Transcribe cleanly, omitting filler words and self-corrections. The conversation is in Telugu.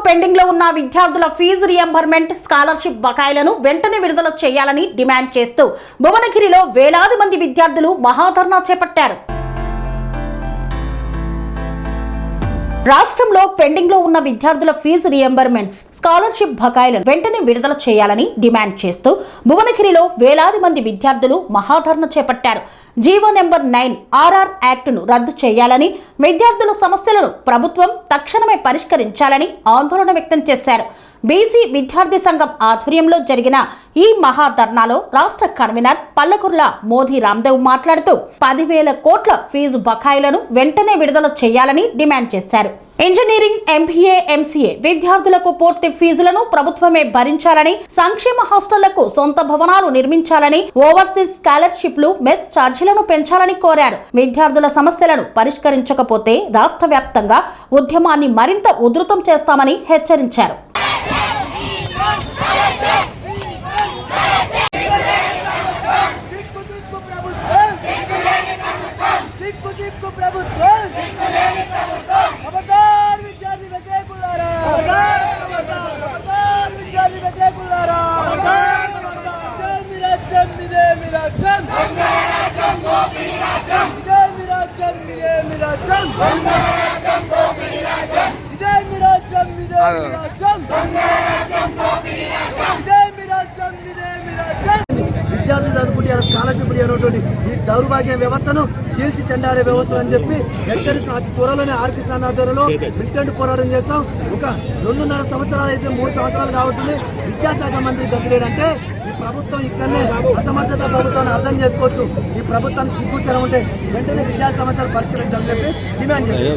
పెండింగ్ లో ఉన్న విద్యార్థుల ఫీజు రియంబర్మెంట్ స్కాలర్షిప్ బకాయిలను వెంటనే విడుదల చేయాలని డిమాండ్ చేస్తూ భువనగిరిలో వేలాది మంది విద్యార్థులు మహాధర్నా చేపట్టారు. రాష్ట్రంలో పెండింగ్ లో ఉన్న విద్యార్థుల ఫీజు రియంబర్మెంట్స్ స్కాలర్షిప్ బకాయిలను వెంటనే విడుదల చేయాలని డిమాండ్ చేస్తూ భువనగిరిలో వేలాది మంది విద్యార్థులు మహాధర్నా చేపట్టారు. జీవో నెంబర్ 9 ఆర్ఆర్ యాక్టును రద్దు చేయాలని, విద్యార్థుల సమస్యలను ప్రభుత్వం తక్షణమే పరిష్కరించాలని ఆందోళన వ్యక్తం చేశారు. బీసీ విద్యార్థి సంఘం ఆధ్వర్యంలో జరిగిన ఈ మహాధర్నాలో రాష్ట్ర కన్వీనర్ పల్లకుర్ల మోదీ రామ్దేవ్ మాట్లాడుతూ 10,000 కోట్ల ఫీజు బకాయిలను వెంటనే విడుదల చేయాలని డిమాండ్ చేశారు. ఇంజనీరింగ్, ఎంబీఏ, ఎంసీఏ విద్యార్థులకు పూర్తి ఫీజులను ప్రభుత్వమే భరించాలని, సంక్షేమ హాస్టళ్లకు సొంత భవనాలు నిర్మించాలని, ఓవర్సీస్ స్కాలర్షిప్లు, మెస్ ఛార్జీలను పెంచాలని కోరారు. విద్యార్థుల సమస్యలను పరిష్కరించకపోతే రాష్ట్ర వ్యాప్తంగా ఉద్యమాన్ని మరింత ఉధృతం చేస్తామని హెచ్చరించారు. విద్యార్థులు చదువుకుంటే స్కాలర్షిప్లు అనేటువంటి ఈ దౌర్భాగ్య వ్యవస్థను చీల్చి చెండాడే వ్యవస్థ అని చెప్పి హెచ్చరిస్తున్న అతి త్వరలోనే ఆర్కృష్ణ ఆధ్వర్యంలో మిలిటెంట్ పోరాటం చేస్తాం. ఒక 2.5 సంవత్సరాలు అయితే 3 సంవత్సరాలు కావస్తుంది. విద్యాశాఖ మంత్రి గతిలేడంటే ఈ ప్రభుత్వం ఇక్కడనే అసమర్థత ప్రభుత్వాన్ని అర్థం చేసుకోవచ్చు. ఈ ప్రభుత్వానికి సిగ్గుచరం ఉంటే వెంటనే విద్యార్థి సమస్యలు పరిష్కరించాలని చెప్పి డిమాండ్ చేస్తాం.